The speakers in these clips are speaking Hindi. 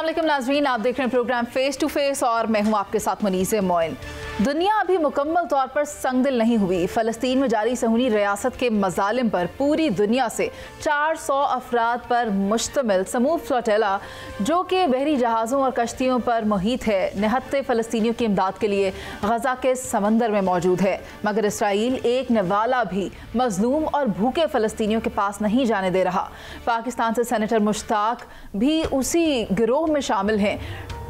अस्सलामुअलैकुम नाज़रीन, आप देख रहे हैं प्रोग्राम फेस टू फेस और मैं हूं आपके साथ मनीज़ मोइन। दुनिया अभी मुकम्मल तौर पर संगदिल नहीं हुई। फ़लस्तीन में जारी सहूनी रियासत के मज़ालिम पर पूरी दुनिया से 400 अफराद पर मुश्तमिल समूह फ्लोटेला, जो कि बहरी जहाज़ों और कश्तियों पर मुहित है, निहत्ते फ़लस्तीनियों की इमदाद के लिए गज़ा के समंदर में मौजूद है। मगर इसराइल एक नवाला भी मजलूम और भूखे फ़लस्तीनियों के पास नहीं जाने दे रहा। पाकिस्तान से सेनेटर मुश्ताक भी उसी गिरोह में शामिल हैं।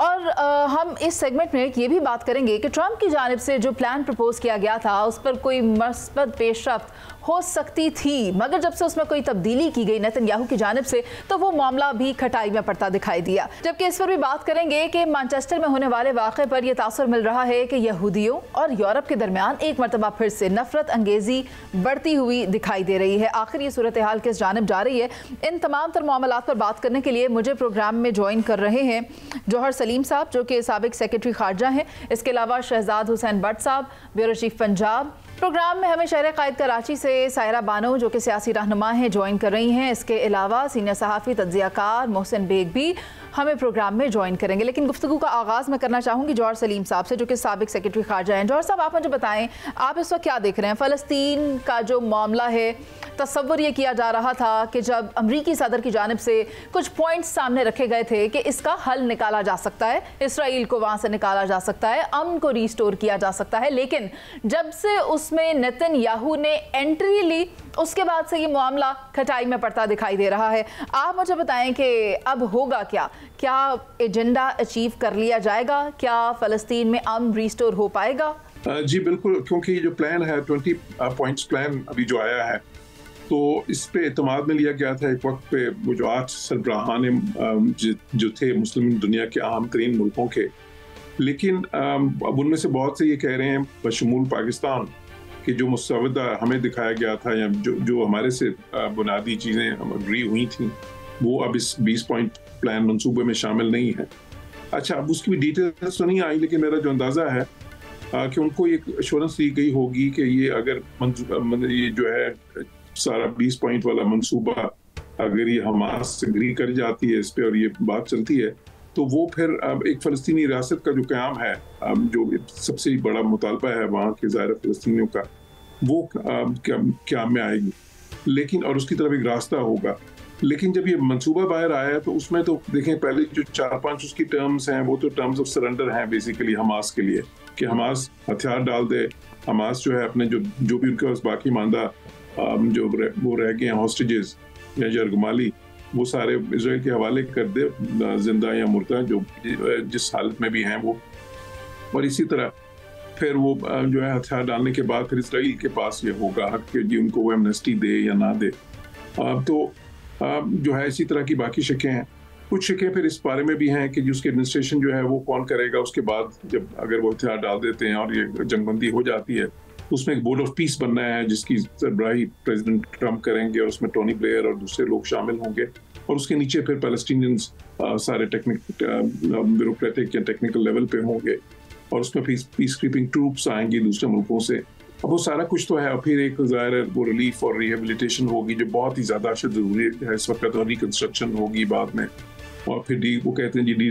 और हम इस सेगमेंट में ये भी बात करेंगे कि ट्रंप की जानिब से जो प्लान प्रपोज किया गया था उस पर कोई मस्बत पेशरफ्त हो सकती थी, मगर जब से उसमें कोई तब्दीली की गई नेतन्याहू की जानिब से तो वो मामला भी खटाई में पड़ता दिखाई दिया। जबकि इस पर भी बात करेंगे कि मैनचेस्टर में होने वाले वाक़े पर यह तासुर मिल रहा है कि यहूदियों और यूरोप के दरमियान एक मरतबा फिर से नफरत अंगेजी बढ़ती हुई दिखाई दे रही है। आखिर ये सूरत हाल किस जानिब जा रही है, इन तमाम तर मामलात पर बात करने के लिए मुझे प्रोग्राम में ज्वाइन कर रहे हैं जौहर सलीम साहब, जो कि साबिक सेक्रेटरी खारजा हैं। इसके अलावा शहजाद हुसैन भट्ट साहब, ब्यूरो चीफ पंजाब। प्रोग्राम में हमें शहर कायद कराची से सायरा बानो, जो कि सियासी रहनुमा हैं, ज्वाइन कर रही हैं। इसके अलावा सीनियर सहाफ़ी तज्ज़ियाकार मोहसिन बेग भी हमें प्रोग्राम में ज्वाइन करेंगे। लेकिन गुफ्तगू का आगाज़ मैं करना चाहूँगी जौहर सलीम साहब से, जो कि साबिक सेक्रेटरी खारजा हैं। जौहर साहब, आप मुझे बताएं, आप इस वक्त क्या देख रहे हैं? फ़लस्तीन का जो मामला है, तस्वुर ये किया जा रहा था कि जब अमरीकी सदर की जानिब से कुछ पॉइंट्स सामने रखे गए थे कि इसका हल निकाला जा सकता है, इसराइल को वहाँ से निकाला जा सकता है, अमन को रिस्टोर किया जा सकता है, लेकिन जब से उसमें नेतन्याहू ने एंट्री ली उसके बाद से ये मामला खटाई में पड़ता दिखाई दे रहा है। आप मुझे बताएं कि अब होगा क्या? क्या एजेंडा अचीव कर लिया जाएगा? क्या फ़लस्तीन में अमन रिस्टोर हो पाएगा? जी बिल्कुल, क्योंकि ये जो प्लान है 20 पॉइंट्स प्लान अभी जो आया है, तो इस पे एतमाद में लिया गया था एक वक्त पे। वो जो 8 सरबराहान जो थे मुस्लिम दुनिया के अहम तरीन मुल्कों के, लेकिन अब उनमें से बहुत से ये कह रहे हैं बशमूल पाकिस्तान कि जो मुसवदा हमें दिखाया गया था या जो हमारे से बुनियादी चीज़ें अग्री हुई थी, वो अब इस 20 पॉइंट प्लान मंसूबे में शामिल नहीं है। अच्छा, अब उसकी भी डिटेल्स तो नहीं आई, लेकिन मेरा जो अंदाज़ा है कि उनको एक एश्योरेंस दी गई होगी कि ये अगर ये जो है सारा 20 पॉइंट वाला मंसूबा अगर ये हमास एग्री कर जाती है इस पे और ये बात चलती है, तो वो फिर एक फ़लस्तीनी रियासत का जो क़याम है, जो सबसे बड़ा मुतालबा है वहाँ के ज़ाहिर फ़लस्तीनियों का, वो क़याम में आएगी। लेकिन और उसकी तरफ एक रास्ता होगा। लेकिन जब ये मंसूबा बाहर आया तो उसमें तो देखें, पहले जो 4-5 उसकी टर्म्स हैं वो तो टर्म्स ऑफ सरेंडर हैं बेसिकली हमास के लिए, कि हमास हथियार डाल दे, हमास जो है अपने जो भी उनके पास बाकी मांदा जो वो रह गए हैं हॉस्टेजेस या यरगमाली, वो सारे इजराइल के हवाले कर दे, जिंदा या मुर्दा, जो जिस हालत में भी हैं वो। और इसी तरह फिर वो जो है हथियार डालने के बाद फिर इजराइल के पास ये होगा हक कि जी उनको वो एमनेस्टी दे या ना दे। तो जो है इसी तरह की बाकी शकें हैं। कुछ शकें फिर इस बारे में भी हैं कि उसकी एडमिनिस्ट्रेशन जो है वो कौन करेगा उसके बाद, जब अगर वो हथियार डाल देते हैं और ये जंगबंदी हो जाती है, उसमें एक बोर्ड ऑफ पीस बनना है जिसकी सरबराही प्रेसिडेंट ट्रंप करेंगे और उसमें टोनी ब्लेयर और दूसरे लोग शामिल होंगे। और उसके नीचे फिर पैलेस्टीनियंस सारे ब्यूरोक्रेटिक या टेक्निकल लेवल पे होंगे और उसमें पीस कीपिंग ट्रूप्स आएंगी दूसरे मुल्कों से। अब वो सारा कुछ तो है। और फिर एक ज़ाहिर वो रिलीफ और रिहेबिलिटेशन होगी जो बहुत ही ज़्यादा ज़रूरी है इस वक्त, और रिकन्स्ट्रक्शन होगी बाद में। और फिर वो कहते हैं जी डी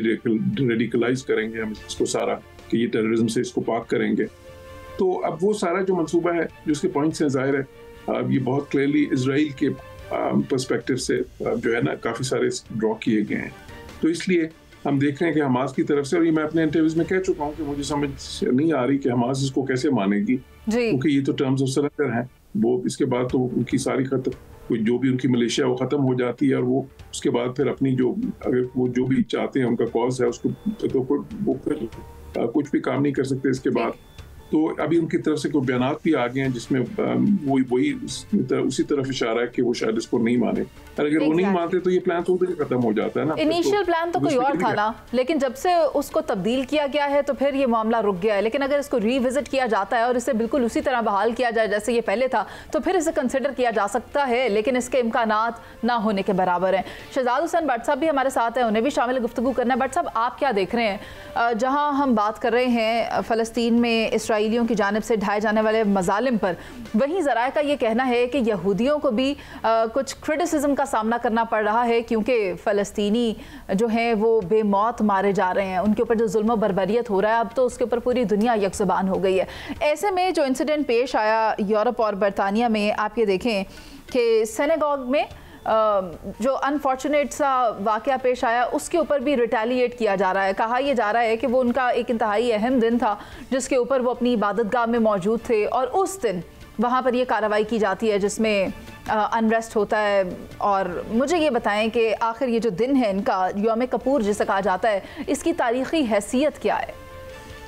रेडिकलाइज करेंगे हम इसको सारा, कि ये टेररिज्म से इसको पाक करेंगे। तो अब वो सारा जो मंसूबा है, जो उसके पॉइंट्स हैं, ज़ाहिर है ये बहुत क्लियरली इजराइल के पर्सपेक्टिव से जो है ना काफ़ी सारे ड्रॉ किए गए हैं। तो इसलिए हम देख रहे हैं कि हमास की तरफ से, और ये मैं अपने इंटरव्यूज में कह चुका हूँ कि मुझे समझ नहीं आ रही कि हमास इसको कैसे मानेगी, क्योंकि ये तो टर्म्स ऑफ सरेंडर हैं। वो इसके बाद तो उनकी सारी जो भी उनकी मलेशिया वो ख़त्म हो जाती है, और वो उसके बाद फिर अपनी जो अगर वो जो भी चाहते हैं उनका कॉज है उसको तो वो फिर कुछ भी काम नहीं कर सकते इसके बाद। तो अभी उनकी तरफ से कोई बयानात भी आ गए हैं जिसमें वही उसी तरफ इशारा है कि वो शायद इसको नहीं माने। अगर वो नहीं मानते तो ये प्लान तो उधर खत्म हो जाता है ना। इनिशियल प्लान तो कोई और था ना, लेकिन जब से उसको तब्दील किया गया है तो फिर ये मामला रुक गया है। लेकिन अगर इसको रीविजिट किया जाता है और इसे बिल्कुल उसी तरह बहाल किया जाए जैसे ये पहले था, तो फिर इसे कंसिडर किया जा सकता है, लेकिन इसके इम्कानात ना होने के बराबर हैं। शहजाद हुसैन भट्ट साहब भी हमारे साथ हैं, उन्हें भी शामिल गुफ्तगू करना है। भट्ट साहब, आप क्या देख रहे हैं? जहाँ हम बात कर रहे हैं फ़लस्तीन में इसराइल इसराइलियों की जानिब से ढाए जाने वाले मजालिम पर, वहीं ज़राए का ये कहना है कि यहूदियों को भी कुछ क्रिटिसिज्म का सामना करना पड़ रहा है, क्योंकि फ़लस्तीनी जो हैं वो बेमौत मारे जा रहे हैं, उनके ऊपर जो जुल्म बर्बरियत हो रहा है अब तो उसके ऊपर पूरी दुनिया यकजुबान हो गई है। ऐसे में जो इंसिडेंट पेश आया यूरोप और बरतानिया में, आप ये देखें कि सिनेगॉग में जो अनफॉर्चुनेट सा वाक़या पेश आया उसके ऊपर भी रिटेलिएट किया जा रहा है। कहा यह जा रहा है कि वो उनका एक इंतहाई अहम दिन था जिसके ऊपर वो अपनी इबादतगाह में मौजूद थे और उस दिन वहाँ पर ये कार्रवाई की जाती है जिसमें अनरेस्ट होता है। और मुझे ये बताएं कि आखिर ये जो दिन है इनका, यौम कपूर जिसे कहा जाता है, इसकी तारीख़ी हैसियत क्या है?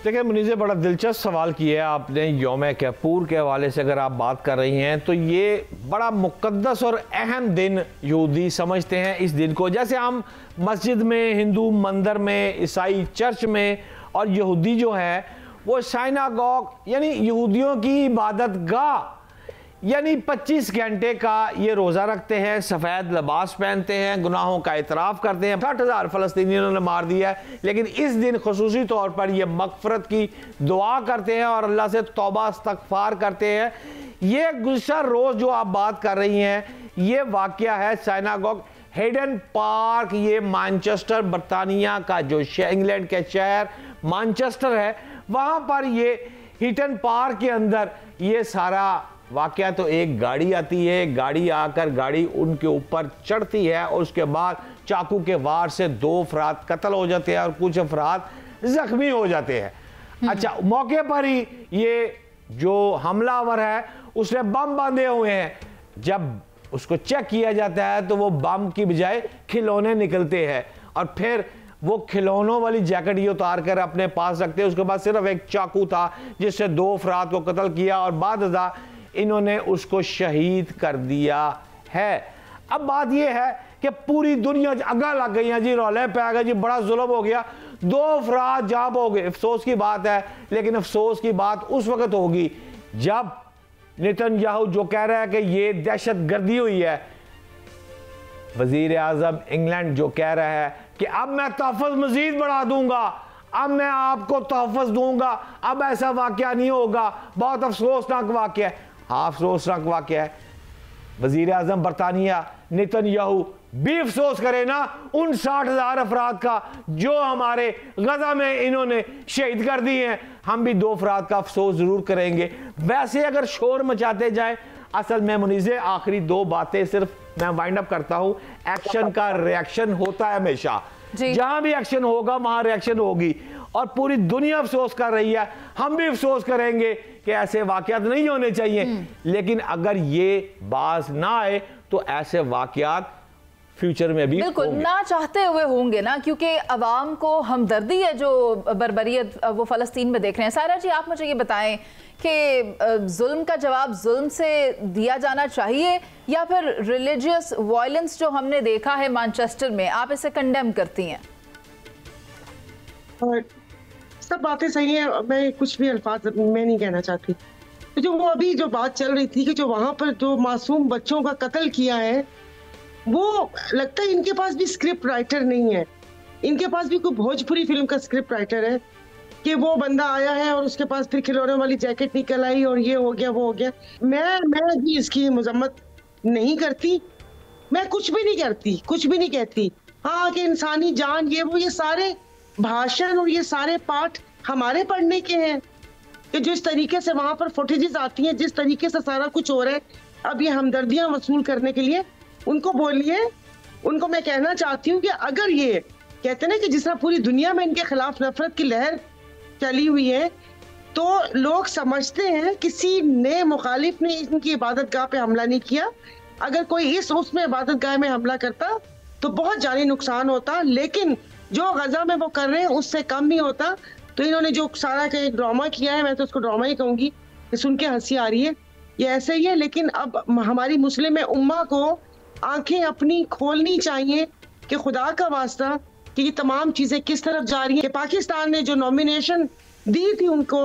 देखिए मुनीज़े, बड़ा दिलचस्प सवाल किया है आपने। यौम कपूर के हवाले से अगर आप बात कर रही हैं तो ये बड़ा मुक़द्दस और अहम दिन यहूदी समझते हैं इस दिन को। जैसे हम मस्जिद में, हिंदू मंदिर में, ईसाई चर्च में, और यहूदी जो है वो सिनागॉग यानी यहूदियों की इबादत गाह यानी 25 घंटे का ये रोज़ा रखते हैं, सफ़ेद लिबास पहनते हैं, गुनाहों का इतराफ़ करते हैं। 60,000 फ़लस्तीनियों ने मार दिया है, लेकिन इस दिन ख़ुसूसी तौर पर ये मग़फ़रत की दुआ करते हैं और अल्लाह से तौबा इस्तग़फ़ार करते हैं। ये गुज़श्ता रोज़ जो आप बात कर रही हैं, ये वाक़या है सिनागॉग हेडन पार्क। ये मैनचेस्टर बरतानिया का जो इंग्लैंड के शहर मैनचेस्टर है, वहाँ पर ये हीटन पार्क के अंदर ये सारा वाक़या। तो एक गाड़ी आती है, गाड़ी आकर गाड़ी उनके ऊपर चढ़ती है और उसके बाद चाकू के वार से 2 अफराद कत्ल हो जाते हैं और कुछ अफराद जख्मी हो जाते हैं। अच्छा, मौके पर ही ये जो हमलावर है उसने बम बांधे हुए हैं। जब उसको चेक किया जाता है तो वो बम की बजाय खिलौने निकलते हैं और फिर वो खिलौनों वाली जैकेट ये उतार कर अपने पास रखते हैं। उसके बाद सिर्फ एक चाकू था जिससे 2 अफराद को कत्ल किया और बाद इन्होंने उसको शहीद कर दिया है। अब बात यह है कि पूरी दुनिया अगा लग गई है जी, रौले पे गए जी, बड़ा जुल्म हो गया, 2 अफराद जाब हो गए। अफसोस की बात है, लेकिन अफसोस की बात उस वक्त होगी जब नेतन्याहू जो कह रहा है कि ये दहशत गर्दी हुई है, वजीर आजम इंग्लैंड जो कह रहा है कि अब मैं तहफ़्फ़ुज़ मजीद बढ़ा दूंगा, अब मैं आपको तहफ़्फ़ुज़ दूंगा, अब ऐसा वाक़या नहीं होगा। बहुत अफसोसनाक वाक़या है, अफसोसनाक वाक़या है। वज़ीर आज़म बरतानिया नेतन्याहू भी अफसोस करे ना उन 60,000 अफराद का जो हमारे गज़ा में इन्होंने शहीद कर दिए हैं। हम भी 2 अफराद का अफसोस ज़रूर करेंगे। वैसे अगर शोर मचाते जाए, असल में मुनीज़े आखिरी 2 बातें सिर्फ मैं वाइंड अप करता हूं। एक्शन का रिएक्शन होता है हमेशा, जहां भी एक्शन होगा वहां रिएक्शन होगी और पूरी दुनिया अफसोस कर रही है। हम भी अफसोस करेंगे कि ऐसे वाकयात नहीं होने चाहिए, लेकिन अगर ये बाज ना आए तो ऐसे वाकयात फ्यूचर में भी बिल्कुल ना चाहते हुए होंगे ना, क्योंकि अवाम को हमदर्दी है जो बर्बरियत वो फ़लस्तीन में देख रहे हैं। सायरा जी, आप मुझे ये बताएं कि जुल्म का जवाब जुल्म से दिया जाना चाहिए या फिर रिलीजियस वायलेंस जो हमने देखा है मैनचेस्टर में, आप इसे कंडेम करती हैं? सब बातें सही हैं, मैं कुछ भी अल्फाज मैं नहीं कहना चाहती। तो जो वो अभी जो बात चल रही थी कि जो वहां पर जो मासूम बच्चों का कत्ल किया है, वो लगता है इनके पास भी स्क्रिप्ट राइटर नहीं है। इनके पास भी कोई भोजपुरी फिल्म का स्क्रिप्ट राइटर है कि वो बंदा आया है और उसके पास फिर खिलौने वाली जैकेट निकल आई और ये हो गया वो हो गया। मैं भी इसकी मजम्मत नहीं करती, मैं कुछ भी नहीं करती, कुछ भी नहीं कहती। हाँ कि इंसानी जान ये वो, ये सारे भाषण और ये सारे पाठ हमारे पढ़ने के हैं कि जिस तरीके से वहां पर फुटेजेस आती हैं, जिस तरीके से सारा कुछ हो रहा है, अब ये हमदर्दियां वसूल करने के लिए उनको बोलिए। उनको मैं कहना चाहती हूँ कि अगर ये कहते ना कि जिस तरह पूरी दुनिया में इनके खिलाफ नफरत की लहर चली हुई है, तो लोग समझते हैं किसी ने मुखालिफ ने इनकी इबादत गाह पे हमला नहीं किया। अगर कोई उसमें इबादत गाह में हमला करता तो बहुत जानी नुकसान होता, लेकिन जो गजा में वो कर रहे हैं उससे कम नहीं होता। तो इन्होंने जो सारा का एक ड्रामा किया है, मैं तो उसको ड्रामा ही कहूंगी, सुन के हंसी आ रही है, ये ऐसे ही है। लेकिन अब हमारी मुस्लिम उम्मा को आंखें अपनी खोलनी चाहिए कि खुदा का वास्ता कि ये तमाम चीजें किस तरफ जा रही हैं। पाकिस्तान ने जो नॉमिनेशन दी थी उनको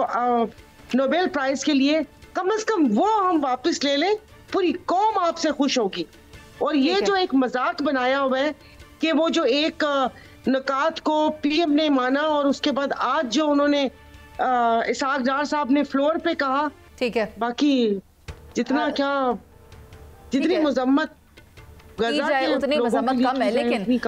नोबेल प्राइज के लिए, कम से कम वो हम वापस ले लें, पूरी कौम आपसे खुश होगी। और ये जो एक मजाक बनाया हुआ है कि वो जो एक नकात को पीएम ने माना और उसके बाद आज जो उन्होंने इसहाक डार साहब ने फ्लोर पे कहा। ठीक है, बाकी जितना जितनी मजम्मत की जाए उतनी मजम्मत कम है। लेकिन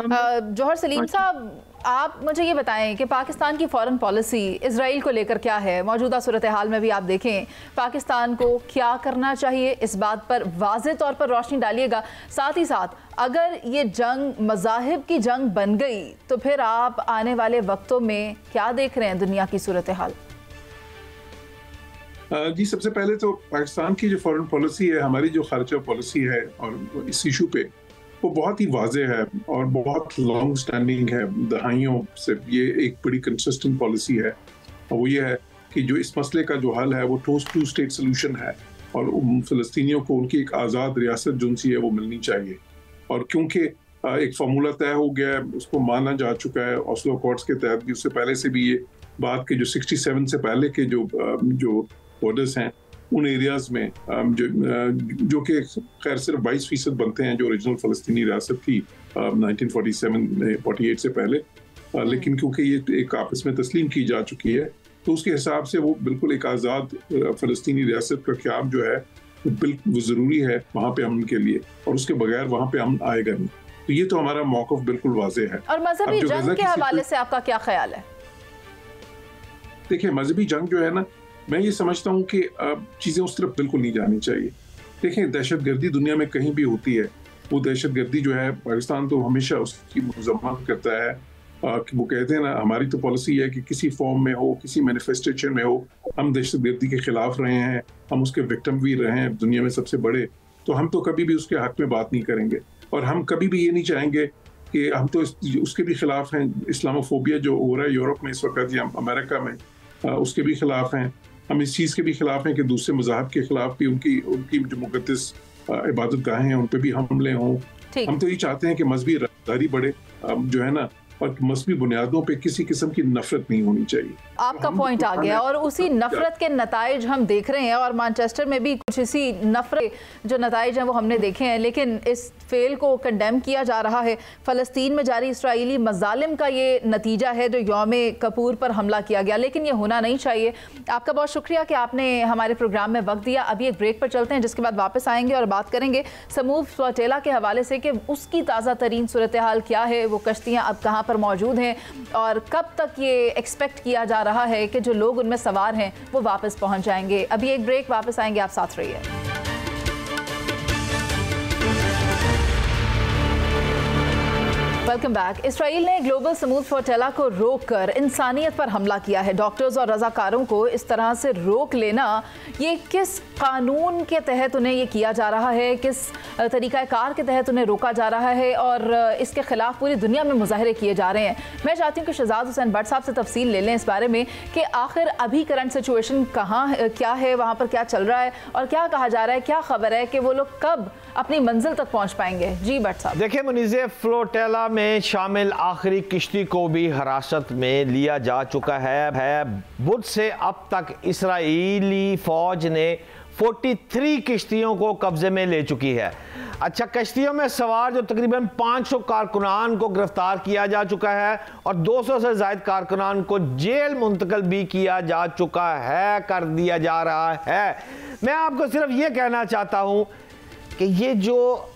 जौहर सलीम साहब, आप मुझे ये बताएं कि पाकिस्तान की फॉरेन पॉलिसी इजराइल को लेकर क्या है? मौजूदा सूरत हाल में भी आप देखें पाकिस्तान को क्या करना चाहिए, इस बात पर वाज़े तौर पर रोशनी डालिएगा। साथ ही साथ अगर ये जंग मज़ाहिब की जंग बन गई तो फिर आप आने वाले वक्तों में क्या देख रहे हैं दुनिया की सूरत हाल? जी, सबसे पहले तो पाकिस्तान की जो फॉरेन पॉलिसी है, हमारी जो खारजा पॉलिसी है और इस इशू पे, वो बहुत ही वाज़े है और बहुत लॉन्ग स्टैंडिंग है। दहाइयों से ये एक बड़ी कंसिस्टेंट पॉलिसी है और वो ये है कि जो इस मसले का जो हल है वो टू स्टेट सोल्यूशन है और फ़लस्तीनियों को उनकी एक आज़ाद रियासत जो सी है वो मिलनी चाहिए। और क्योंकि एक फार्मूला तय हो गया है, उसको माना जा चुका है ओस्लो अकॉर्ड्स के तहत भी, उससे पहले से भी ये बात के जो 67 से पहले के जो बॉर्डर्स हैं उन एरियाज में जो कि खैर सिर्फ 22% बनते हैं जो ओरिजिनल फ़लस्तीनी रियासत थी 1947-48 से पहले, लेकिन क्योंकि ये एक आपस में तस्लीम की जा चुकी है तो उसके हिसाब से वो बिल्कुल एक आज़ाद फ़लस्तीनी रियासत का क़याम जो है वो ज़रूरी है वहाँ पे अमन के लिए, और उसके बगैर वहाँ पे अमन आएगा नहीं। तो ये तो हमारा मौक़िफ़ बिल्कुल वाज़े है। और मज़हबी जंग के हवाले से आपका क्या ख्याल है? देखिए, मज़हबी जंग जो है ना, मैं ये समझता हूँ कि चीज़ें उस तरफ बिल्कुल नहीं जानी चाहिए। देखें, दहशतगर्दी दुनिया में कहीं भी होती है, वो दहशतगर्दी जो है पाकिस्तान तो हमेशा उसकी मजम्मत करता है कि वो कहते हैं ना, हमारी तो पॉलिसी है कि किसी फॉर्म में हो, किसी मैनिफेस्टेशन में हो, हम दहशतगर्दी के खिलाफ रहे हैं, हम उसके विक्टिम भी रहे हैं दुनिया में सबसे बड़े, तो हम तो कभी भी उसके हक में बात नहीं करेंगे। और हम कभी भी ये नहीं चाहेंगे कि हम तो उसके भी खिलाफ हैं। इस्लामोफोबिया जो हो रहा है यूरोप में इस वक्त या अमेरिका में, उसके भी खिलाफ हैं। हम इस चीज़ के भी खिलाफ हैं कि दूसरे मज़ाहब के खिलाफ भी उनकी जो मुक़द्दस इबादत गाहें हैं उन पर भी हमले हों। हम तो ये चाहते हैं कि मजहबी रज़ादारी बढ़े जो है ना, और मजहबी बुनियादों पे किसी किस्म की नफरत नहीं होनी चाहिए। आपका पॉइंट आ गया और उसी नफरत के नताइज हम देख रहे हैं और मैनचेस्टर में भी कुछ इसी नफरत जो नताइज हैं वो हमने देखे हैं। लेकिन इस फेल को कंडेम किया जा रहा है। फ़लस्तीन में जारी इसराइली मज़ालिम का ये नतीजा है जो यौम कपूर पर हमला किया गया, लेकिन ये होना नहीं चाहिए। आपका बहुत शुक्रिया कि आपने हमारे प्रोग्राम में वक्त दिया। अभी एक ब्रेक पर चलते हैं, जिसके बाद वापस आएंगे और बात करेंगे समूह स्वटेला के हवाले से कि उसकी ताज़ा तरीन सूरत हाल क्या है, वो कश्तियाँ अब कहाँ पर मौजूद हैं और कब तक ये एक्सपेक्ट किया जा रहा है कि जो लोग उनमें सवार हैं वो वापस पहुंच जाएंगे। अभी एक ब्रेक, वापस आएंगे, आप साथ रहिए। Welcome back. इसराइल ने ग्लोबल समूह स्वटेला को रोककर इंसानियत पर हमला किया है। डॉक्टर्स और रजाकारों को इस तरह से रोक लेना, ये किस कानून के तहत उन्हें ये किया जा रहा है, किस तरीक़ाकार के तहत उन्हें रोका जा रहा है और इसके खिलाफ पूरी दुनिया में मुजाहरे किए जा रहे हैं। मैं चाहती हूँ कि शहजाद हुसैन भट्ट साहब से तफसील ले लें इस बारे में कि आखिर अभी करंट सिचुएशन कहाँ क्या है, वहाँ पर क्या चल रहा है और क्या कहा जा रहा है, क्या खबर है कि वो लोग कब अपनी मंजिल तक पहुँच पाएंगे। जी भट्ट साहब। देखिए मुनीज़े, फ्लोटेला में शामिल आखिरी किश्ती को भी हिरासत में लिया जा चुका है। बुध से अब तक इसराइली फौज ने 43 किश्तियों को कब्जे में ले चुकी है। अच्छा, कश्तियों में सवार जो तकरीबन 500 कारकुनान को गिरफ्तार किया जा चुका है और 200 से ज़ायद कारकुनान को जेल मुंतकिल भी किया जा चुका है, कर दिया जा रहा है। मैं आपको सिर्फ ये कहना चाहता हूँ कि ये जो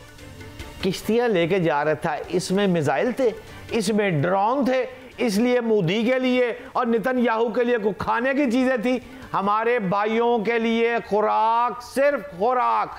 किश्तियाँ लेके जा रहा था, इसमें मिसाइल थे, इसमें ड्रोन थे, इसलिए मोदी के लिए और नेतन्याहू के लिए कुछ खाने की चीज़ें थी। हमारे भाइयों के लिए खुराक, सिर्फ खुराक।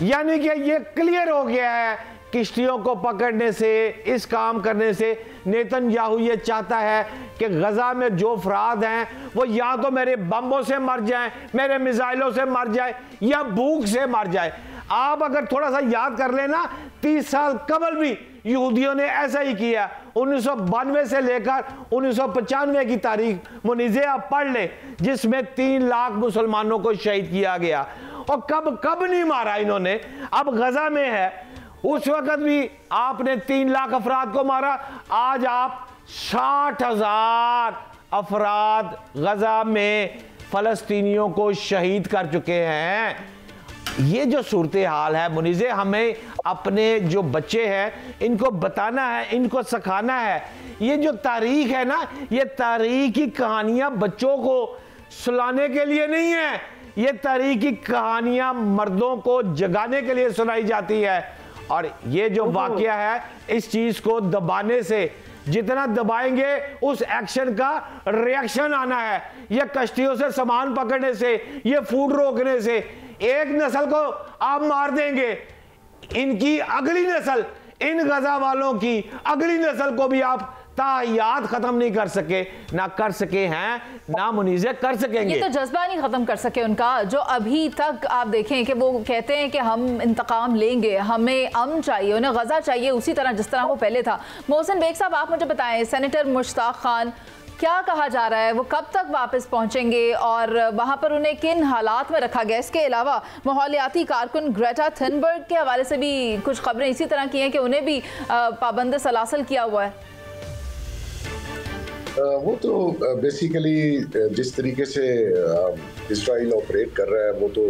यानी कि ये क्लियर हो गया है, किश्तियों को पकड़ने से, इस काम करने से नेतन्याहू ये चाहता है कि गजा में जो अफराद हैं वो या तो मेरे बम्बों से मर जाएं, मेरे मिसाइलों से मर जाएं या भूख से मर जाएं। आप अगर थोड़ा सा याद कर लेना, 30 साल कबल भी यहूदियों ने ऐसा ही किया। 1992 से लेकर 1995 की तारीख मुनीज़े आप पढ़ ले, जिसमें 3 लाख मुसलमानों को शहीद किया गया। और कब नहीं मारा इन्होंने। अब गजा में है, उस वक्त भी आपने 3 लाख अफराद को मारा। आज आप 60,000 अफराद गजा में फलस्तीनियों को शहीद कर चुके हैं। ये जो सूरत हाल है मुनीज़े, हमें अपने जो बच्चे हैं इनको बताना है, इनको सिखाना है। ये जो तारीख है ना, ये तारीख की कहानियां बच्चों को सुलाने के लिए नहीं है, ये तारीख की कहानियां मर्दों को जगाने के लिए सुनाई जाती है। और ये जो वाकया है, इस चीज को दबाने से, जितना दबाएंगे उस एक्शन का रिएक्शन आना है। ये कश्तियों से सामान पकड़ने से, ये फूड रोकने से एक नस्ल को आप मार देंगे, इनकी अगली नस्ल, इन गजा वालों की अगली नस्ल को भी आप तायात खत्म नहीं कर सके, ना कर सके हैं, ना मुनीज़े कर सकेंगे। ये तो जज्बा नहीं खत्म कर सके उनका, जो अभी तक आप देखें कि वो कहते हैं कि हम इंतकाम लेंगे, हमें अमन चाहिए, उन्हें गजा चाहिए उसी तरह जिस तरह वो पहले था। मोहसिन बेग साहब, आप मुझे बताएं, सेनेटर मुश्ताक खान, क्या कहा जा रहा है, वो कब तक वापस पहुंचेंगे और वहां पर उन्हें किन हालात में रखा गया? इसके अलावा माहौलियाती कारकुन ग्रेटा थनबर्ग के हवाले से भी कुछ खबरें इसी तरह की हैं कि उन्हें भी पाबंद सलासल किया हुआ है। वो तो बेसिकली जिस तरीके से इजराइल ऑपरेट कर रहा है, वो तो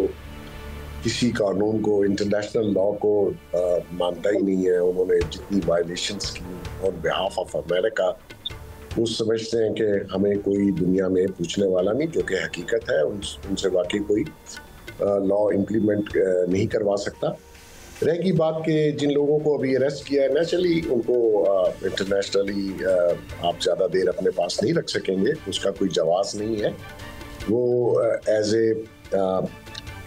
किसी कानून को, इंटरनेशनल लॉ को मानता ही नहीं है। उन्होंने जितनी वायलेशंस की ऑन बिहाफ ऑफ अमेरिका, वो समझते हैं कि हमें कोई दुनिया में पूछने वाला नहीं, जो कि हकीकत है। उनसे वाकई कोई लॉ इम्प्लीमेंट नहीं करवा सकता। रहेगी बात कि जिन लोगों को अभी अरेस्ट किया है, नेचुरली उनको इंटरनेशनली आप ज़्यादा देर अपने पास नहीं रख सकेंगे, उसका कोई जवाब नहीं है। वो एज ए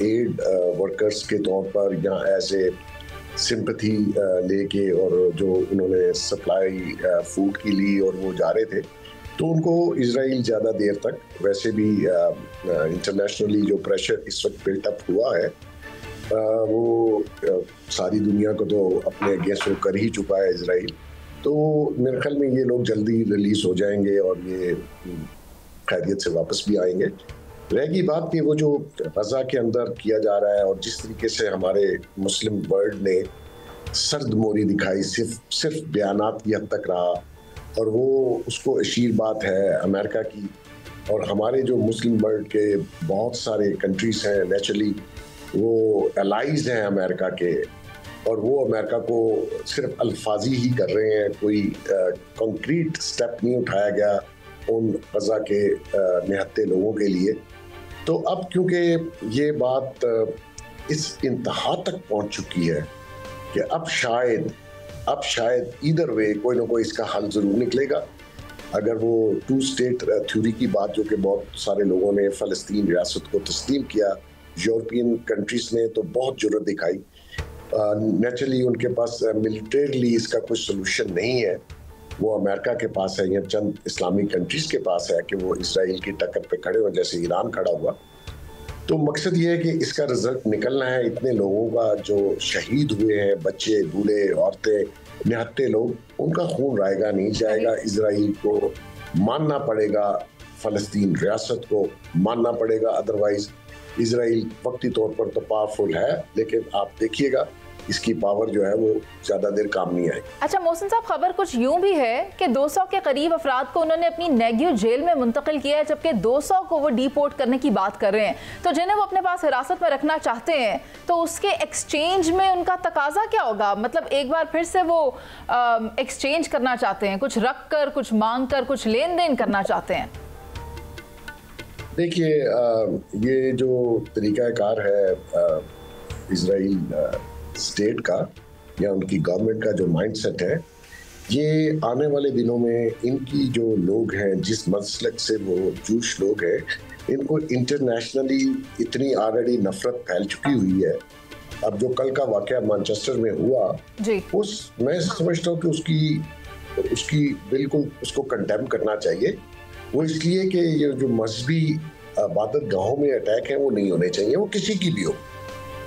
एड वर्कर्स के तौर पर या एज ए सिंपैथी लेके, और जो उन्होंने सप्लाई फूड की ली और वो जा रहे थे, तो उनको इजराइल ज़्यादा देर तक, वैसे भी इंटरनेशनली जो प्रेशर इस वक्त बिल्टअप हुआ है, वो सारी दुनिया को तो अपने अगेंस्ट कर ही चुका है इजराइल। तो मेरे ख्याल में ये लोग जल्दी रिलीज हो जाएंगे और ये खैरियत से वापस भी आएंगे। रहेगी बात कि वो जो गजा के अंदर किया जा रहा है और जिस तरीके से हमारे मुस्लिम वर्ल्ड ने सर्द मोरी दिखाई, सिर्फ बयानात की हद तक रहा, और वो उसको अशीर बात है अमेरिका की। और हमारे जो मुस्लिम वर्ल्ड के बहुत सारे कंट्रीज हैं, नेचुरली वो एलाइज हैं अमेरिका के, और वो अमेरिका को सिर्फ अल्फाजी ही कर रहे हैं, कोई कंक्रीट स्टेप नहीं उठाया गया उन गजा के निहत्ते लोगों के लिए। तो अब क्योंकि ये बात इस इंतहा तक पहुंच चुकी है कि अब शायद इधर वे कोई ना कोई इसका हल जरूर निकलेगा। अगर वो 2 स्टेट थ्योरी की बात, जो कि बहुत सारे लोगों ने फ़लस्तीन रियासत को तस्लीम किया, यूरोपियन कंट्रीज ने तो बहुत जुर्रत दिखाई। नेचुरली उनके पास मिलिटरीली इसका कोई सोल्यूशन नहीं है, वो अमेरिका के पास है या चंद इस्लामिक कंट्रीज के पास है कि वो इसराइल की टक्कर पे खड़े हो, जैसे ईरान खड़ा हुआ। तो मकसद ये है कि इसका रिजल्ट निकलना है। इतने लोगों का जो शहीद हुए हैं, बच्चे, बूढ़े, औरतें, निहत्ते लोग, उनका खून रायगा नहीं जाएगा। इसराइल को मानना पड़ेगा, फ़लस्तीन रियासत को मानना पड़ेगा, अदरवाइज इसराइल वक्ती तौर पर तो पावरफुल है, लेकिन आप देखिएगा इसकी पावर जो है वो ज़्यादा देर काम नहीं आएगी। अच्छा मोहसिन साहब, खबर कुछ यूं भी है कि 200 के करीब अफराद को उन्होंने अपनी नेगियो जेल में मुंतकिल किया है, जबकि 200 को वो डिपोर्ट करने की बात कर रहे हैं। तो जिन्हें वो अपने पास हिरासत में रखना चाहते हैं, तो उसके एक्सचेंज में उनका तकाजा क्या होगा? मतलब एक बार फिर से वो एक्सचेंज करना चाहते हैं, कुछ रख कर, कुछ मांग कर, कुछ लेन देन करना चाहते हैं? देखिए, ये जो तरीक़ाकार है इजराइल स्टेट का या उनकी गवर्नमेंट का जो माइंडसेट है, ये आने वाले दिनों में इनकी जो लोग हैं, जिस मसलक से वो जूश लोग हैं, इनको इंटरनेशनली इतनी ऑलरेडी नफरत फैल चुकी हुई है। अब जो कल का वाकया मैनचेस्टर में हुआ, मैं समझता हूँ कि उसकी बिल्कुल उसको कंडेम करना चाहिए। वो इसलिए कि ये जो मजहबी इबादत गाहों में अटैक है वो नहीं होने चाहिए, वो किसी की भी हो,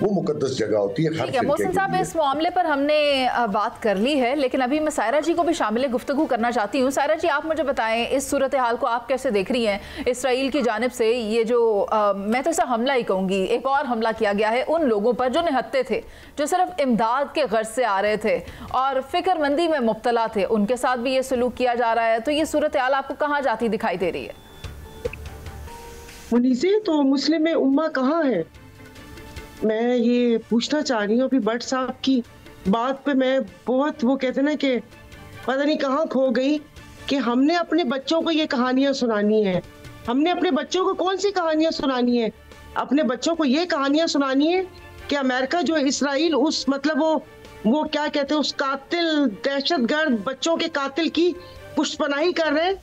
वो मुकद्दस जगह होती है हर मोहसिन साहब, इस मामले पर हमने बात कर ली है, लेकिन अभी मैं सायरा जी को भी शामिल गुफ्तगू करना चाहती हूँ। सायरा जी, आप मुझे बताएं, इस सूरत हाल को आप कैसे देख रही हैं? इसराइल की जानिब से ये जो मैं तो इसे हमला ही कहूँगी, एक और हमला किया गया है उन लोगों पर जो निहत्ते थे, जो सिर्फ इमदाद के गर्ज से आ रहे थे और फिक्रमंदी में मुब्तला थे, उनके साथ भी ये सलूक किया जा रहा है। तो ये सूरत हाल आपको कहाँ जाती दिखाई दे रही है? मुनीसे, तो मुस्लिम उम्मा कहाँ है? मैं ये पूछना चाह रही हूँ अभी भट्ट साहब की बात पे मैं बहुत वो कहते ना कि पता नहीं कहाँ खो गई कि हमने अपने बच्चों को ये कहानियां सुनानी है। हमने अपने बच्चों को कौन सी कहानियां सुनानी है? अपने बच्चों को ये कहानियां सुनानी है कि अमेरिका जो इसराइल उस मतलब वो क्या कहते हैं उस कातिल दहशतगर्द बच्चों के कातिल की पुष्टपनाही कर रहे हैं।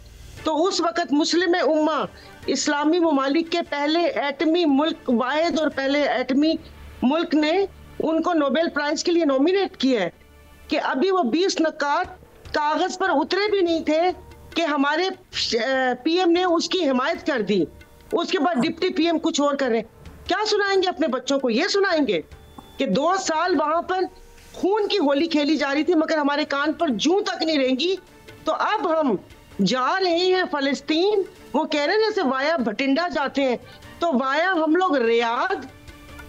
तो उस वक्त मुस्लिम उम्मा इस्लामी ममालिक के पहले एटमी मुल्क वाहिद और पहले एटमी मुल्क ने उनको नोबेल प्राइज के लिए नॉमिनेट किया है कि अभी वो 20 नकात कागज पर उतरे भी नहीं थे कि हमारे पीएम ने उसकी हिमायत कर दी। उसके बाद डिप्टी पीएम कुछ और कर रहे हैं। क्या सुनाएंगे अपने बच्चों को? ये सुनाएंगे कि 2 साल वहां पर खून की होली खेली जा रही थी मगर हमारे कान पर जूं तक नहीं रहेंगी। तो अब हम जा रहे हैं फलस्तीन, वो कह रहे हैं जैसे वाया भटिंडा जाते हैं, तो वाया हम लोग रियाद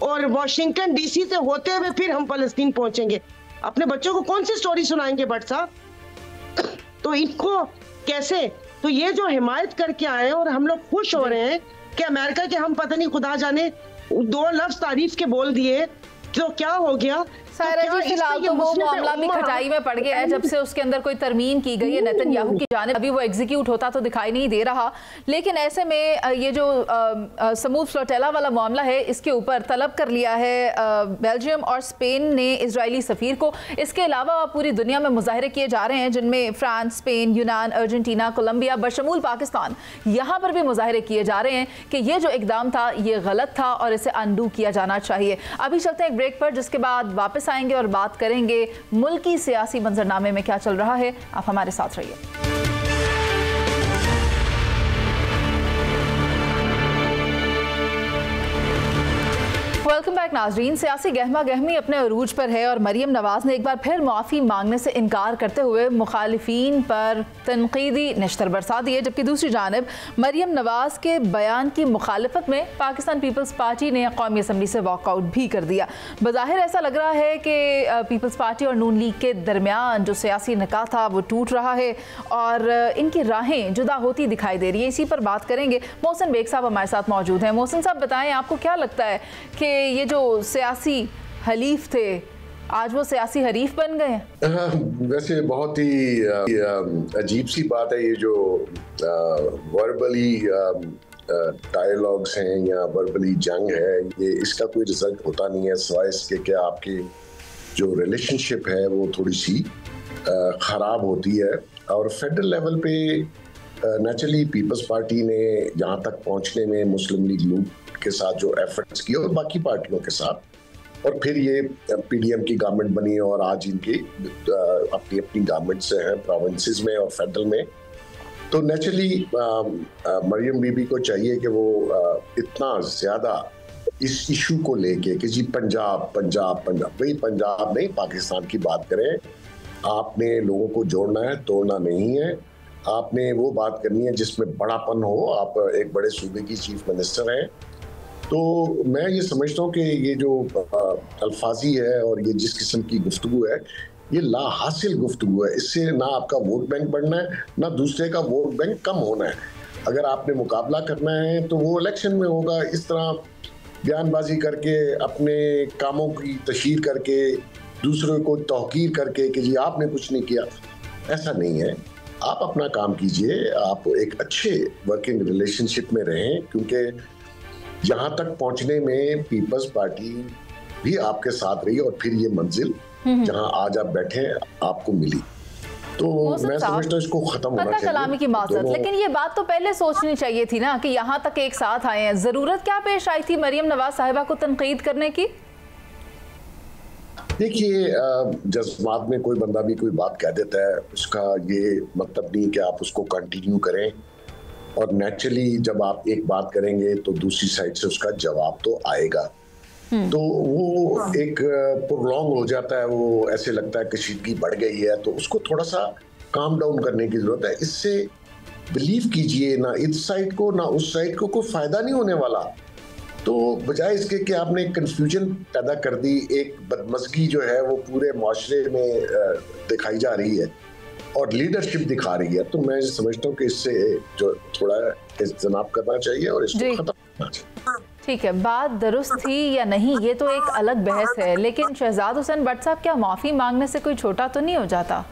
और वॉशिंगटन डीसी से होते हुए फिर हम फलस्तीन पहुंचेंगे। अपने बच्चों को कौन सी स्टोरी सुनाएंगे भट्ट साहब? तो इनको कैसे? तो ये जो हिमायत करके आए और हम लोग खुश हो रहे हैं कि अमेरिका के हम पता नहीं खुदा जाने 2 लफ्ज तारीफ के बोल दिए, तो क्या हो गया? सायरा जी, फिलहाल तो वो मामला भी खटाई में पड़ गया है जब से उसके अंदर कोई तरमीम की गई है नेतन्याहू की जानिब। अभी वो एग्जीक्यूट होता तो दिखाई नहीं दे रहा। लेकिन ऐसे में ये जो समूद फ्लोटेला वाला मामला है, इसके ऊपर तलब कर लिया है बेल्जियम और स्पेन ने इजरायली सफीर को। इसके अलावा पूरी दुनिया में मुजाहरे किए जा रहे हैं जिनमें फ्रांस, स्पेन, यूनान, अर्जेंटीना, कोलंबिया बशमूल पाकिस्तान, यहाँ पर भी मुजाहरे किए जा रहे हैं कि ये जो इकदाम था ये गलत था और इसे अनडू किया जाना चाहिए। अभी चलते हैं एक ब्रेक पर, जिसके बाद वापस आएंगे और बात करेंगे मुल्की सियासी मंजरनामे में क्या चल रहा है। आप हमारे साथ रहिए। वेलकम बैक नाजरीन। सियासी गहमा गहमी अपने अरूज पर है और मरियम नवाज ने एक बार फिर माफ़ी मांगने से इनकार करते हुए मुखालिफिन पर तनकीदी नश्तर बरसा दी है, जबकि दूसरी जानब मरियम नवाज के बयान की मुखालफत में पाकिस्तान पीपल्स पार्टी ने कौमी असम्बली से वॉकआउट भी कर दिया। बज़ाहिर ऐसा लग रहा है कि पीपल्स पार्टी और नून लीग के दरमियान जो सियासी निकाह था वो टूट रहा है और इनकी राहें जुदा होती दिखाई दे रही है। इसी पर बात करेंगे। मोहसिन बेग साहब हमारे साथ मौजूद हैं। मोहसिन साहब, बताएं आपको क्या लगता है कि ये जो सियासी हलीफ थे आज वो सियासी हरीफ बन गए हैं? वैसे बहुत ही अजीब सी बात है ये जो वर्बली डायलॉग्स हैं या वर्बली जंग है, ये इसका कोई रिजल्ट होता नहीं है सिवाय इसके कि आपकी जो रिलेशनशिप है वो थोड़ी सी ख़राब होती है। और फेडरल लेवल पे नेचुरली पीपल्स पार्टी ने यहाँ तक पहुँचने में मुस्लिम लीग नून के साथ जो एफर्ट्स किए और बाकी पार्टियों के साथ, और फिर ये पीडीएम की गवर्नमेंट बनी और आज इनकी अपनी अपनी गवर्नमेंट से हैं प्रोविंसेस में और फेडरल में। तो नेचुरली मरियम बीबी को चाहिए कि वो इतना ज़्यादा इस इशू को लेके कि जी पंजाब पंजाब पंजाब, भाई पंजाब नहीं पाकिस्तान की बात करें। आपने लोगों को जोड़ना है, तोड़ना नहीं है। आपने वो बात करनी है जिसमें बड़ापन हो। आप एक बड़े सूबे की चीफ मिनिस्टर हैं। तो मैं ये समझता हूँ कि ये जो अल्फाजी है और ये जिस किस्म की गुफ्तगू है ये ला हासिल गुफ्तगू है। इससे ना आपका वोट बैंक बढ़ना है ना दूसरे का वोट बैंक कम होना है। अगर आपने मुकाबला करना है तो वो इलेक्शन में होगा। इस तरह बयानबाजी करके अपने कामों की तशहीर करके दूसरों को तौकीर करके कि जी आपने कुछ नहीं किया, ऐसा नहीं है। आप अपना काम कीजिए, आप एक अच्छे वर्किंग रिलेशनशिप में रहें, क्योंकि यहाँ तक पहुँचने में पीपल्स पार्टी भी आपके साथ रही और फिर ये मंजिल जहाँ आज आप बैठे आपको मिली। तो मैं समझता हूँ इसको खत्म होना चाहिए कलामी की माजरत। लेकिन ये बात तो पहले सोचनी चाहिए थी ना कि यहाँ तक एक साथ आए हैं। जरूरत क्या पेश आई थी मरियम नवाज साहिबा को तनकीद करने की? देखिए, जज्बात में कोई बंदा भी कोई बात कह देता है, उसका ये मतलब नहीं कि आप उसको कंटिन्यू करें। और नेचुरली जब आप एक बात करेंगे तो दूसरी साइड से उसका जवाब तो आएगा। तो वो एक प्रोलॉन्ग हो जाता है, वो ऐसे लगता है कशीदगी बढ़ गई है, तो उसको थोड़ा सा काम डाउन करने की जरूरत है। इससे बिलीव कीजिए ना इस साइड को ना उस साइड को कोई फायदा नहीं होने वाला। तो बजाय इसके कि आपने कंफ्यूजन पैदा कर दी, एक बदमज़गी जो है वो पूरे माशरे में दिखाई जा रही है और लीडरशिप दिखा रही है। तो मैं समझता हूँ कि इससे जो थोड़ा इज्तनाब करना चाहिए और इसको खत्म करना चाहिए। ठीक है, बात दुरुस्त थी या नहीं ये तो एक अलग बहस है, लेकिन शहजाद हुसैन भट्ट साहब क्या माफ़ी मांगने से कोई छोटा तो नहीं हो जाता?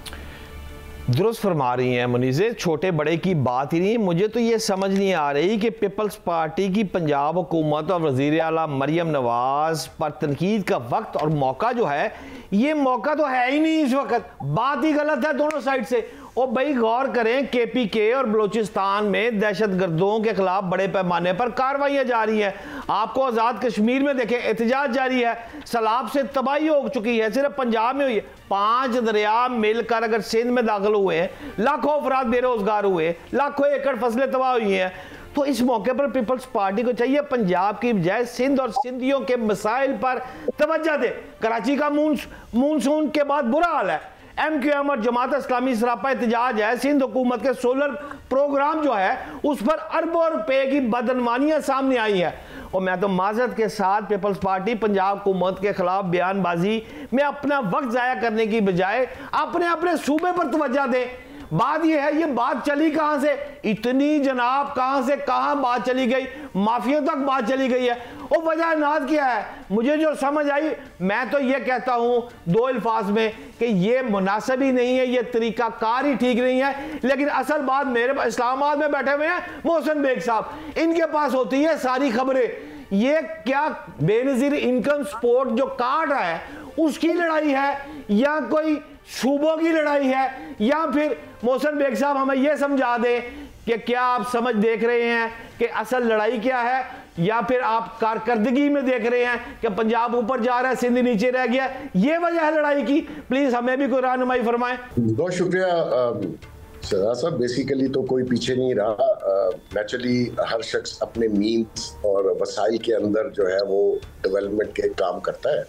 दुरुस्त फरमा रही हैं मुनीज़े, छोटे बड़े की बात ही नहीं। मुझे तो ये समझ नहीं आ रही कि पीपल्स पार्टी की पंजाब हुकूमत और वज़ीर आला मरियम नवाज़ पर तनकीद का वक्त और मौका जो है, ये मौका तो है ही नहीं इस वक्त। बात ही गलत है दोनों साइड से। और भाई गौर करें, KPK और बलूचिस्तान में दहशतगर्दों के खिलाफ बड़े पैमाने पर कार्रवाइयाँ जारी हैं। आपको आज़ाद कश्मीर में देखें, एहतजाज जारी है, सैलाब से तबाही हो चुकी है, सिर्फ पंजाब में हुई है। 5 दरिया मिलकर अगर सिंध में दाखिल हुए हैं, लाखों अफराद बेरोजगार हुए, लाखों एकड़ फसलें तबाह हुई हैं। तो इस मौके पर पीपल्स पार्टी को चाहिए पंजाब की बजाय सिंध और सिंधियों के मसाइल पर तवज्जो दे। कराची का मानसून के बाद बुरा हाल है, MQM और जमात इस्लामी सरापा एहतजाज है। सिंध हुकूमत के सोलर प्रोग्राम जो है उस पर अरबों रुपए की बदनवानियां सामने आई हैं। और मैं तो माजरत के साथ पीपल्स पार्टी पंजाब हुकूमत के खिलाफ बयानबाजी में अपना वक्त जाया करने की बजाय अपने अपने सूबे पर तवज्जो दें। बात यह है, ये बात चली कहां से, इतनी जनाब कहां से कहां बात चली गई, माफिया तक बात चली गई है। और वजह नाज क्या है, मुझे जो समझ आई, मैं तो ये कहता हूं 2 अल्फाज में कि ये मुनासिब ही नहीं है, ये तरीका कार ही ठीक नहीं है। लेकिन असल बात, मेरे इस्लामाबाद में बैठे हुए हैं मोहसिन बेग साहब, इनके पास होती है सारी खबरें। ये क्या बेनजीर इनकम सपोर्ट जो काट रहा है उसकी लड़ाई है या कोई सूबों की लड़ाई है, या फिर मोहसिन बेग साहब हमें यह समझा दें कि क्या आप समझ देख रहे हैं कि असल लड़ाई क्या है, या फिर आप कारकर्दगी में देख रहे हैं कि पंजाब ऊपर जा रहा है, सिंध नीचे रह गया, ये वजह है लड़ाई की? प्लीज हमें भी कोई रहनुमाई फरमाएं। बहुत शुक्रिया शहजाद साहब। बेसिकली तो कोई पीछे नहीं रहा। नेचुरली हर शख्स अपने मीन्स और वसाइल के अंदर जो है वो डेवलपमेंट के काम करता है।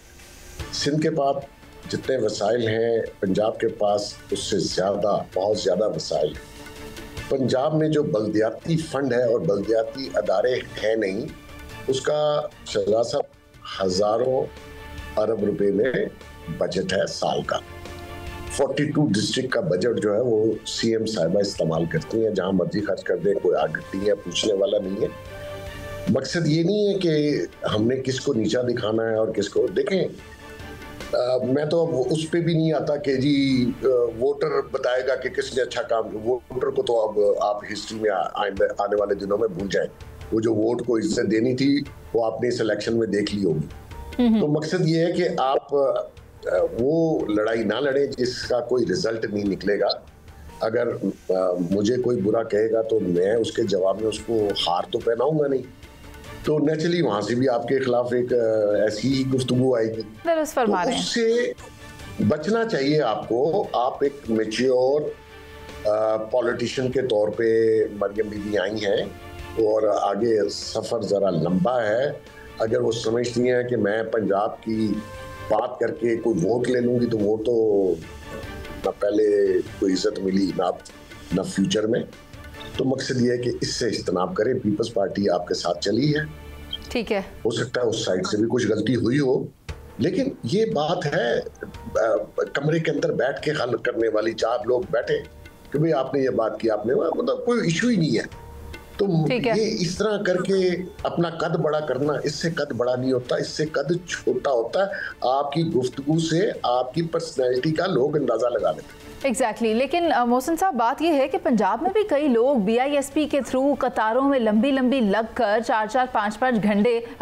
सिंध के पास जितने वसाइल हैं, पंजाब के पास उससे ज़्यादा, बहुत ज़्यादा वसाइल। पंजाब में जो बल्दियाती फंड है और बल्दियाती अदारे हैं नहीं, उसका शहजाद साहब हज़ारों अरब रुपए में बजट है साल का। 42 डिस्ट्रिक्ट का बजट जो है वो CM साहिबा इस्तेमाल करती हैं, जहाँ मर्जी खर्च कर दें, कोई ऑडिट नहीं है, पूछने वाला नहीं है। मकसद ये नहीं है कि हमने किसको नीचा दिखाना है और किसको, देखें मैं तो अब उस पे भी नहीं आता कि जी वोटर बताएगा कि किसने अच्छा काम किया। वोटर को तो अब आप हिस्ट्री में आने वाले दिनों में भूल जाए। वो जो वोट को इज्जत देनी थी वो आपने इस इलेक्शन में देख ली होगी। तो मकसद ये है कि आप वो लड़ाई ना लड़े जिसका कोई रिजल्ट नहीं निकलेगा। अगर मुझे कोई बुरा कहेगा तो मैं उसके जवाब में उसको हार तो पहनाऊंगा नहीं, तो नेचुरली वहां से भी आपके खिलाफ एक ऐसी ही गुफ्तगू आएगी। तो उससे बचना चाहिए आपको। आप एक मैच्योर पॉलिटिशियन के तौर पे मरियम बीबी आई हैं और आगे सफर जरा लंबा है। अगर वो समझती हैं कि मैं पंजाब की बात करके कोई वोट ले लूंगी तो वो तो ना पहले कोई इज्जत मिली ना फ्यूचर में। तो मकसद ये है कि इससे इज्तनाब करें। पीपल्स पार्टी आपके साथ चली है, ठीक है, हो सकता है उस साइड से भी कुछ गलती हुई हो, लेकिन ये बात है कमरे के अंदर बैठ के हल करने वाली। 4 लोग बैठे कि भाई आपने ये बात की, आपने मतलब कोई इशू ही नहीं है। तो ये इस तरह करके अपना कद बड़ा करना, इससे कद बड़ा नहीं होता, इससे कद छोटा होता है। आपकी गुफ्तगू से आपकी पर्सनैलिटी का लोग अंदाजा लगा लेते हैं। एग्जैक्टली लेकिन मोहसिन साहब बात यह है कि पंजाब में भी कई लोग BISP के थ्रू कतारों में लंबी लंबी लगकर 4-4, 5-5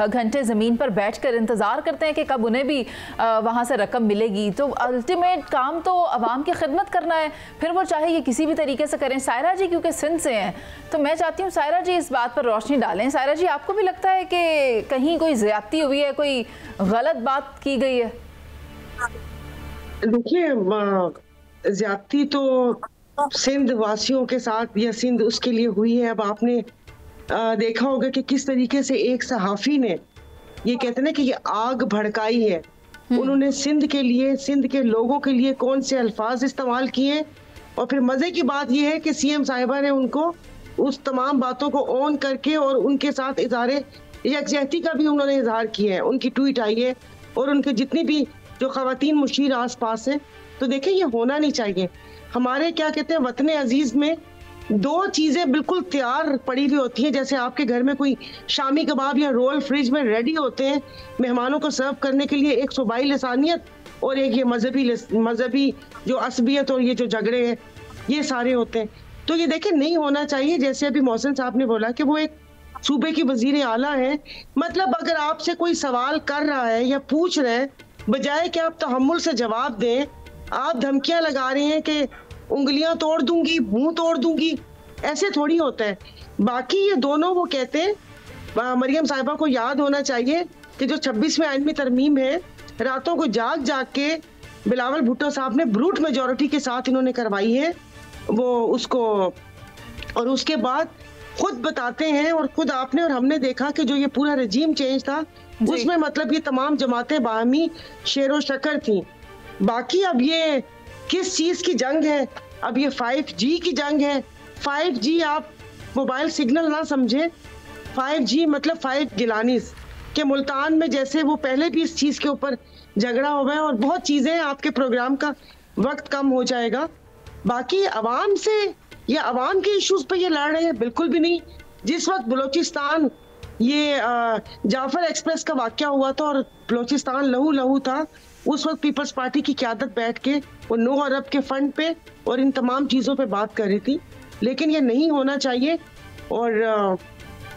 घंटे ज़मीन पर बैठकर इंतज़ार करते हैं कि कब उन्हें भी वहाँ से रकम मिलेगी। तो अल्टीमेट काम तो आवाम की खिदमत करना है, फिर वो चाहे ये किसी भी तरीके से करें। सायरा जी क्योंकि सिंध से हैं, तो मैं चाहती हूँ सायरा जी इस बात पर रोशनी डालें। सायरा जी, आपको भी लगता है कि कहीं कोई ज़्यादती हुई है, कोई गलत बात की गई है? देखिए, ज्यादती तो सिंध वासियों के साथ या सिंध उसके लिए हुई है। अब आपने देखा होगा कि किस तरीके से एक सहाफी ने, ये कहते हैं ना कि ये आग भड़काई है, उन्होंने सिंध के लिए, सिंध के लोगों के लिए कौन से अल्फाज इस्तेमाल किए। और फिर मजे की बात ये है कि CM साहिबा ने उनको उस तमाम बातों को ऑन करके और उनके साथ इज़हारे यकजहती का भी उन्होंने इजहार किया है। उनकी ट्वीट आई है और उनके जितनी भी जो खवातीन मुशीर आस पास हैं। तो देखिए, ये होना नहीं चाहिए। हमारे क्या कहते हैं वतन अजीज में दो चीजें बिल्कुल तैयार पड़ी हुई होती हैं, जैसे आपके घर में कोई शामी कबाब या रोल फ्रिज में रेडी होते हैं मेहमानों को सर्व करने के लिए, एक सूबाई लसानियत और एक ये मजहबी जो असबियत और ये जो झगड़े हैं ये सारे होते हैं। तो ये देखिए नहीं होना चाहिए। जैसे अभी मोहसिन साहब ने बोला कि वो एक सूबे की वजीर आला है, मतलब अगर आपसे कोई सवाल कर रहा है या पूछ रहे हैं, बजाय कि आप तहम्मुल से जवाब दें, आप धमकियां लगा रहे हैं कि उंगलियां तोड़ दूंगी, मुंह तोड़ दूंगी, ऐसे थोड़ी होता है। बाकी ये दोनों वो कहते हैं, मरियम साहिबा को याद होना चाहिए कि जो 26वें आइन में तरमीम है, रातों को जाग जाग के बिलावल भुट्टो साहब ने ब्रूट मेजोरिटी के साथ इन्होंने करवाई है वो उसको, और उसके बाद खुद बताते हैं और खुद आपने और हमने देखा कि जो ये पूरा रजीम चेंज था उसमें मतलब ये तमाम जमातें बाहमी शेरो शक्कर थी। बाकी अब ये किस चीज की जंग है, अब ये 5G की जंग है। 5G आप मोबाइल सिग्नल ना समझे, 5G मतलब 5 गिलानीस के मुल्तान में, जैसे वो पहले भी इस चीज के ऊपर झगड़ा हुआ है और बहुत चीजें हैं, आपके प्रोग्राम का वक्त कम हो जाएगा। बाकी अवाम से या अवाम के इश्यूज पे ये लड़ रहे हैं, बिल्कुल भी नहीं। जिस वक्त बलोचिस्तान ये जाफर एक्सप्रेस का वाकया हुआ था और बलोचिस्तान लहू लहू था, उस वक्त पीपल्स पार्टी की क़यादत बैठ के वो 9 अरब के फंड पे और इन तमाम चीज़ों पे बात कर रही थी। लेकिन ये नहीं होना चाहिए। और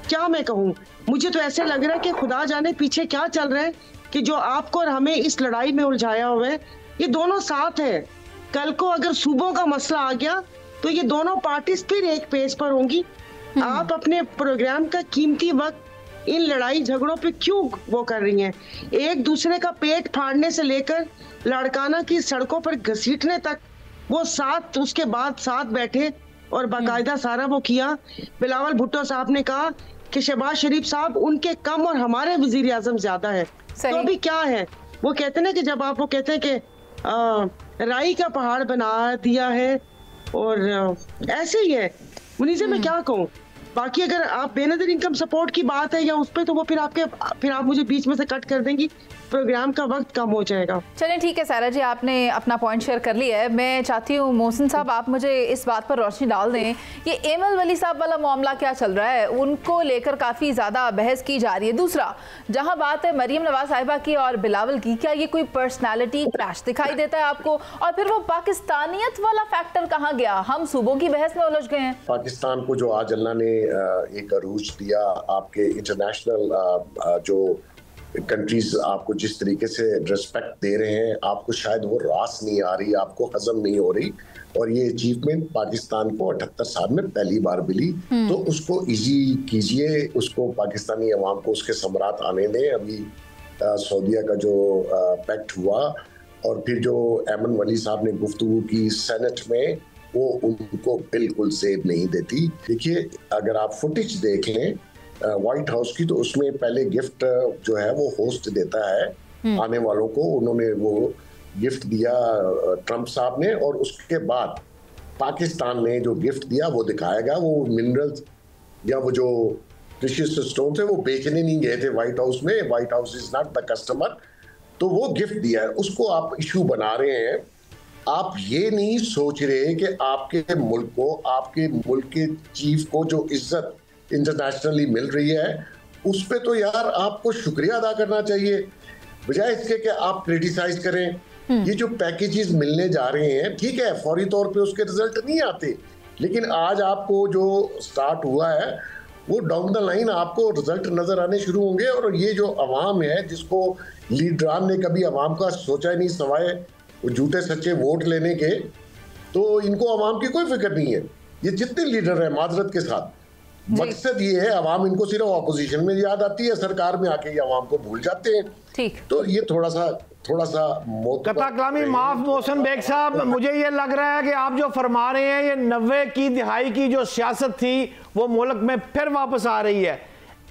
क्या मैं कहूँ, मुझे तो ऐसे लग रहा है कि खुदा जाने पीछे क्या चल रहा है कि जो आपको और हमें इस लड़ाई में उलझाया हुआ है, ये दोनों साथ है। कल को अगर सूबों का मसला आ गया तो ये दोनों पार्टीज फिर एक पेज पर होंगी। आप अपने प्रोग्राम का कीमती वक्त इन लड़ाई झगड़ों पे क्यों वो कर रही हैं? एक दूसरे का पेट फाड़ने से लेकर लाड़काना की सड़कों पर घसीटने तक वो साथ, उसके बाद साथ बैठे और बाकायदा सारा वो किया। बिलावल भुट्टो साहब ने कहा कि शहबाज शरीफ साहब उनके कम और हमारे वजीर आजम ज्यादा है। तो अभी क्या है, वो कहते ना कि जब आप वो कहते हैं कि राई का पहाड़ बना दिया है, और ऐसे ही है। मुनीसे मैं क्या कहूँ, बाकी अगर आप बेनज़ीर इनकम सपोर्ट की बात है या उस पर, तो वो फिर आप मुझे बीच में से कट कर देंगी, प्रोग्राम का वक्त कम हो जाएगा। चलें ठीक है सारा जी, आपने अपना पॉइंट शेयर कर लिया है। मैं चाहती हूँ मोहसिन साहब आप मुझे इस बात पर रोशनी डाल दें, ये एमएल वली साहब वाला मामला क्या चल रहा है, उनको लेकर काफ़ी ज़्यादा बहस की जा रही है। दूसरा, जहाँ बात है मरियम नवाज साहिबा की और बिलावल की, क्या ये कोई पर्सनैलिटी क्लैश दिखाई देता है आपको? और फिर वो पाकिस्तानियत वाला फैक्टर कहाँ गया? हम सूबों की बहस में उलझ गए हैं। पाकिस्तान को जो आज अल्लाह ने एक अरूज दिया, आपके इंटरनेशनल जो कंट्रीज आपको जिस तरीके से रिस्पेक्ट दे रहे हैं, आपको शायद वो रास नहीं आ रही, आपको हजम नहीं हो रही। और ये अचीवमेंट पाकिस्तान को 78 साल में पहली बार मिली, तो उसको इजी कीजिए, उसको पाकिस्तानी अवाम को उसके समरात आने दें। अभी सऊदीया का जो पैक्ट हुआ और फिर जो एमन वली साहब ने गुफ्तगू की सेनेट में, वो उनको बिल्कुल सेब नहीं देती। देखिए, अगर आप फुटेज देख लें व्हाइट हाउस की, तो उसमें पहले गिफ्ट जो है वो होस्ट देता है आने वालों को, उन्होंने वो गिफ्ट दिया ट्रंप साहब ने, और उसके बाद पाकिस्तान ने जो गिफ्ट दिया वो दिखाएगा। वो मिनरल्स या वो जो प्रेशियस स्टोन्स है वो बेचने नहीं गए थे व्हाइट हाउस में, white house is not the customer, तो वो गिफ्ट दिया है, उसको आप इशू बना रहे हैं। आप ये नहीं सोच रहे कि आपके मुल्क को, आपके मुल्क के चीफ को जो इज्जत इंटरनेशनली मिल रही है, उस पे तो यार आपको शुक्रिया अदा करना चाहिए, बजाय इसके कि आप क्रिटिसाइज करें। ये जो पैकेजेस मिलने जा रहे हैं, ठीक है, फौरी तौर पे उसके रिजल्ट नहीं आते, लेकिन आज आपको जो स्टार्ट हुआ है वो डाउन द लाइन आपको रिजल्ट नजर आने शुरू होंगे। और ये जो अवाम है, जिसको लीडरान ने कभी अवाम का सोचा ही नहीं सवाए वो झूठे सच्चे वोट लेने के, तो इनको अवाम की कोई फिक्र नहीं है। ये जितने लीडर हैं, माजरत के साथ, मकसद ये है, अवाम इनको सिर्फ ऑपोजिशन में याद आती है, सरकार में आके ये अवाम को भूल जाते हैं। ठीक, तो ये थोड़ा सा कथा कलामी माफ मोहसिन बेग साहब, मुझे ये लग रहा है कि आप जो फरमा रहे हैं, ये 90 की दिहाई की जो सियासत थी वो मुल्क में फिर वापस आ रही है।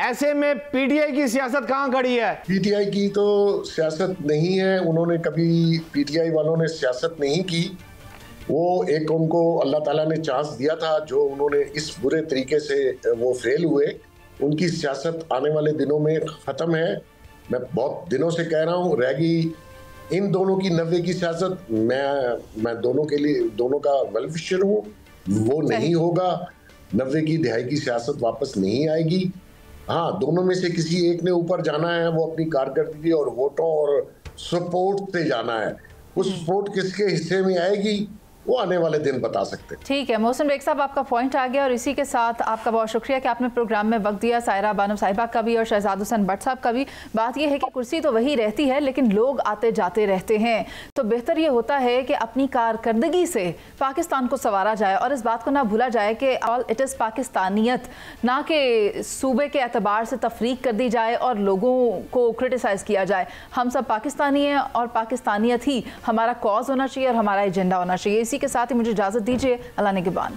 ऐसे में पीटीआई की सियासत कहाँ खड़ी है? पीटीआई की तो सियासत नहीं है, उन्होंने कभी, पीटीआई वालों ने सियासत नहीं की। वो एक उनको अल्लाह ताला ने चांस दिया था, जो उन्होंने इस बुरे तरीके से वो फेल हुए। उनकी सियासत आने वाले दिनों में ख़त्म है। मैं बहुत दिनों से कह रहा हूँ, रहेगी इन दोनों की 90 की सियासत। मैं दोनों के लिए, दोनों का वेल विशर हूँ, वो नहीं होगा, 90 की दहाई की सियासत वापस नहीं आएगी। हाँ, दोनों में से किसी एक ने ऊपर जाना है, वो अपनी कारकर्दगी और वोटों और सपोर्ट से जाना है। उस सपोर्ट किसके हिस्से में आएगी वो आने वाले दिन बता सकते हैं। ठीक है मोहसिन बेग साहब, आपका पॉइंट आ गया और इसी के साथ आपका बहुत शुक्रिया कि आपने प्रोग्राम में वक्त दिया। सायरा बानो साहिबा का भी और शहजाद हुसैन भट्ट साहब का भी। बात यह है कि कुर्सी तो वही रहती है लेकिन लोग आते जाते रहते हैं, तो बेहतर ये होता है कि अपनी कारकर्दगी से पाकिस्तान को संवारा जाए और इस बात को ना भूला जाए कि ऑल इट इज़ पाकिस्तानियत, ना कि सूबे के एतबार से तफरीक कर दी जाए और लोगों को क्रिटिसाइज़ किया जाए। हम सब पाकिस्तानी हैं और पाकिस्तानियत ही हमारा कॉज होना चाहिए और हमारा एजेंडा होना चाहिए। इसी के साथ ही मुझे इजाज़त दीजिए। अल्लाह निगहबान।